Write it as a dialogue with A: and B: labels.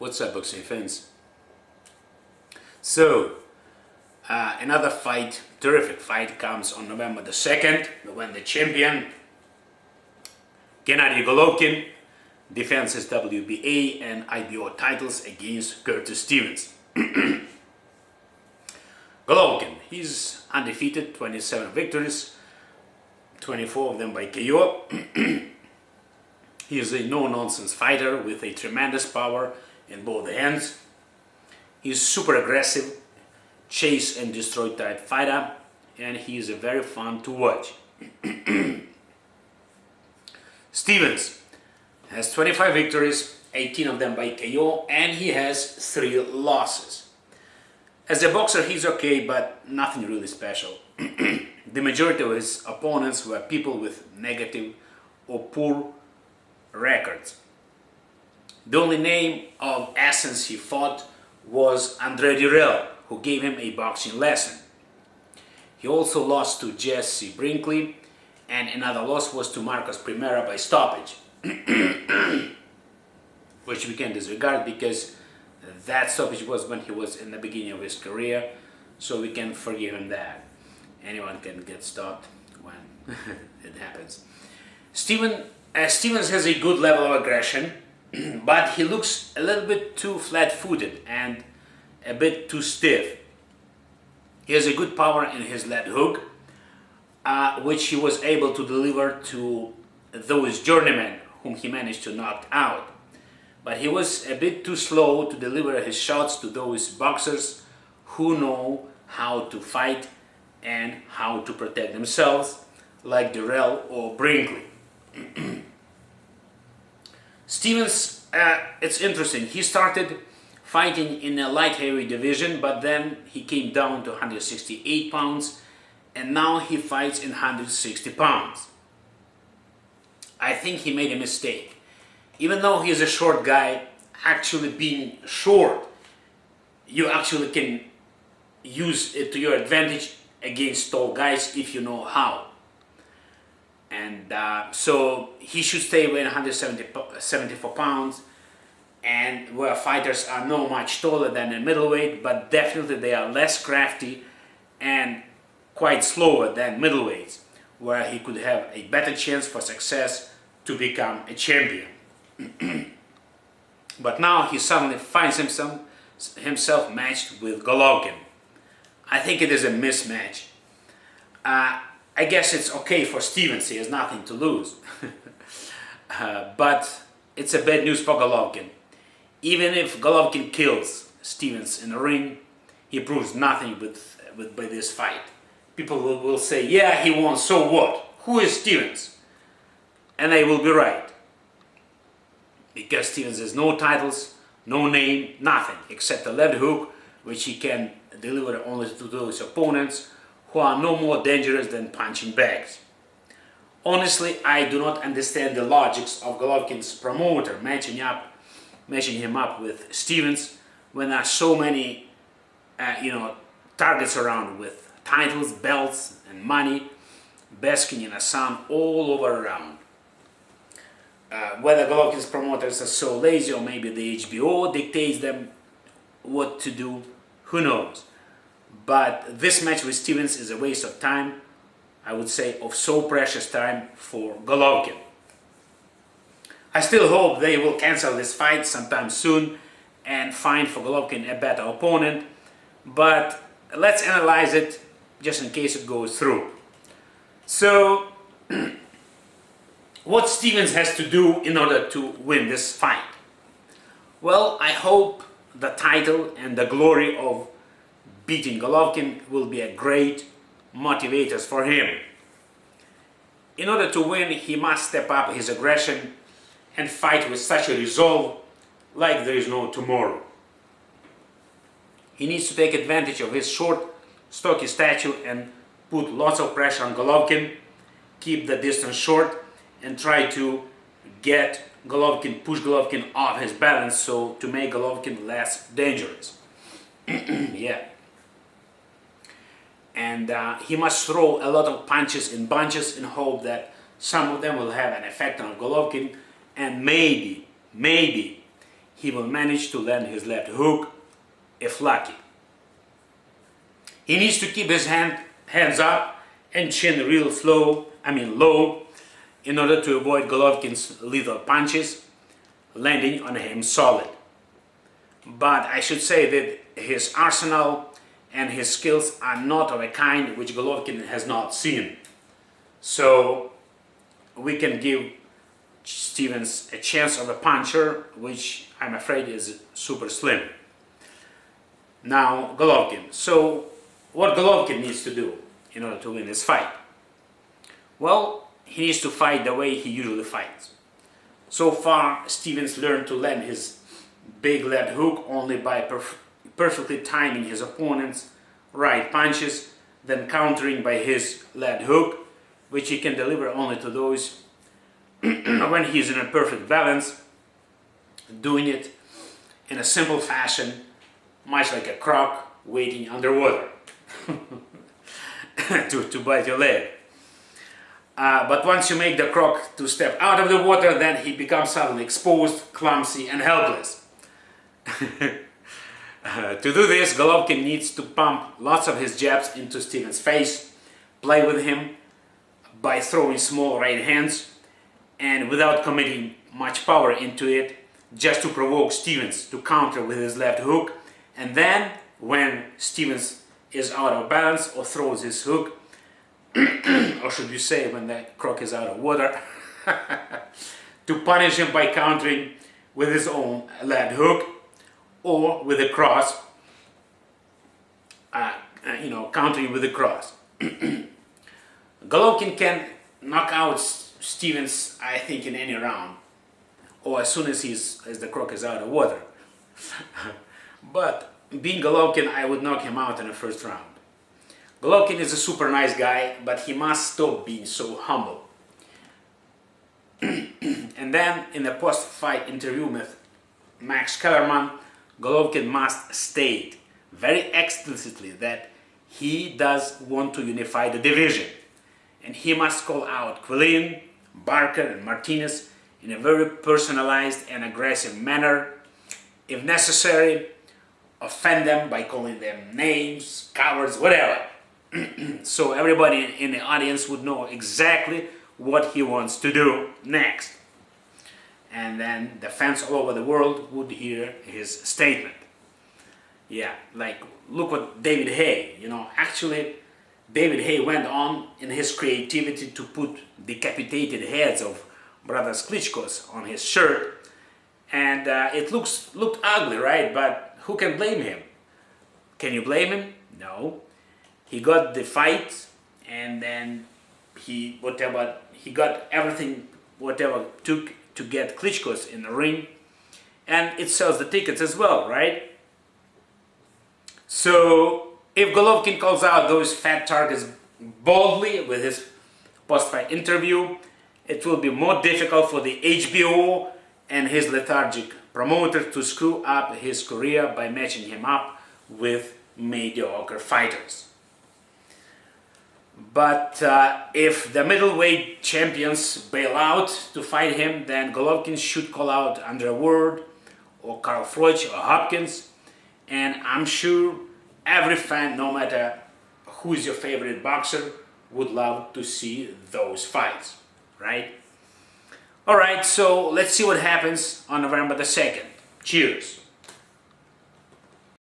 A: What's up, boxing fans? So, another fight, terrific fight, comes on November the 2nd, when the champion, Gennady Golovkin, defends his WBA and IBO titles against Curtis Stevens. Golovkin, he's undefeated, 27 victories, 24 of them by KO. He is a no-nonsense fighter with a tremendous power in both hands. He's super aggressive, chase and destroy type fighter, and he is a very fun to watch. Stevens has 25 victories, 18 of them by KO, and he has 3 losses. As a boxer, he's okay, but nothing really special. The majority of his opponents were people with negative or poor records. The only name of essence he fought was Andre Dirrell, who gave him a boxing lesson. He also lost to Jesse Brinkley, and another loss was to Marcos Primera by stoppage, which we can disregard because that stoppage was when he was in the beginning of his career, so we can forgive him that. Anyone can get stopped when it happens. Stevens has a good level of aggression, but he looks a little bit too flat-footed and a bit too stiff. He has a good power in his left hook, which he was able to deliver to those journeymen whom he managed to knock out. But he was a bit too slow to deliver his shots to those boxers who know how to fight and how to protect themselves, like Dirrell or Brinkley. Stevens, it's interesting, he started fighting in a light heavy division, but then he came down to 168 pounds, and now he fights in 160 pounds. I think he made a mistake. Even though he's a short guy, actually being short, you actually can use it to your advantage against tall guys if you know how. And so he should stay away 174 pounds, and where fighters are not much taller than a middleweight, but definitely they are less crafty and quite slower than middleweights, where he could have a better chance for success to become a champion. But now he suddenly finds himself matched with Golovkin. I think it is a mismatch. I guess it's okay for Stevens, he has nothing to lose. But it's a bad news for Golovkin. Even if Golovkin kills Stevens in the ring, he proves nothing by this fight. People will say, yeah, he won, so what? Who is Stevens? And they will be right. Because Stevens has no titles, no name, nothing, except a left hook, which he can deliver only to those opponents who are no more dangerous than punching bags. Honestly, I do not understand the logics of Golovkin's promoter matching him up with Stevens when there are so many targets around with titles, belts and money basking in the sun all over around. Whether Golovkin's promoters are so lazy, or maybe the HBO dictates them what to do, who knows. But this match with Stevens is a waste of time, I would say of so precious time for Golovkin. I still hope they will cancel this fight sometime soon and find for Golovkin a better opponent, but let's analyze it just in case it goes through. So, what Stevens has to do in order to win this fight? Well, I hope the title and the glory of beating Golovkin will be a great motivators for him. In order to win, he must step up his aggression and fight with such a resolve like there is no tomorrow. He needs to take advantage of his short, stocky stature and put lots of pressure on Golovkin, keep the distance short, and try to push Golovkin off his balance, so to make Golovkin less dangerous. Yeah. And he must throw a lot of punches in bunches in hope that some of them will have an effect on Golovkin, and maybe he will manage to land his left hook, if lucky. He needs to keep his hands up and chin low, in order to avoid Golovkin's lethal punches landing on him solid. But I should say that his arsenal and his skills are not of a kind which Golovkin has not seen. So we can give Stevens a chance of a puncher, which I'm afraid is super slim. Now Golovkin. So what Golovkin needs to do in order to win this fight? Well, he needs to fight the way he usually fights. So far, Stevens learned to land his big left hook only by perfectly timing his opponent's right punches, then countering by his left hook, which he can deliver only to those when he is in a perfect balance, doing it in a simple fashion, much like a croc waiting underwater to bite your leg. But once you make the croc to step out of the water, then he becomes suddenly exposed, clumsy, and helpless. To do this, Golovkin needs to pump lots of his jabs into Stevens' face, play with him by throwing small right hands, and without committing much power into it, just to provoke Stevens to counter with his left hook, and then when Stevens is out of balance or throws his hook, or should you say when the croc is out of water, to punish him by countering with his own left hook or with a cross, countering with a cross. Golovkin can knock out Stevens, I think, in any round, or as soon as the croc is out of water. But being Golovkin, I would knock him out in the first round. Golovkin is a super nice guy, but he must stop being so humble. And then in the post-fight interview with Max Kellerman, Golovkin must state very explicitly that he does want to unify the division, and he must call out Quillin, Barker and Martinez in a very personalized and aggressive manner. If necessary, offend them by calling them names, cowards, whatever. So everybody in the audience would know exactly what he wants to do next. And then the fans all over the world would hear his statement. Yeah, like, look what David Haye, actually David Haye went on in his creativity to put decapitated heads of brothers Klitschko's on his shirt, and it looked ugly, right? But who can blame him? Can you blame him? No. He got the fight, and then he got everything whatever took to get Klitschko's in the ring, and it sells the tickets as well, right? So if Golovkin calls out those fat targets boldly with his post-fight interview, it will be more difficult for the HBO and his lethargic promoter to screw up his career by matching him up with mediocre fighters. But if the middleweight champions bail out to fight him, then Golovkin should call out Andre Ward or Carl Froch or Hopkins, and I'm sure every fan, no matter who is your favorite boxer, would love to see those fights, right? Alright, so let's see what happens on November the 2nd. Cheers!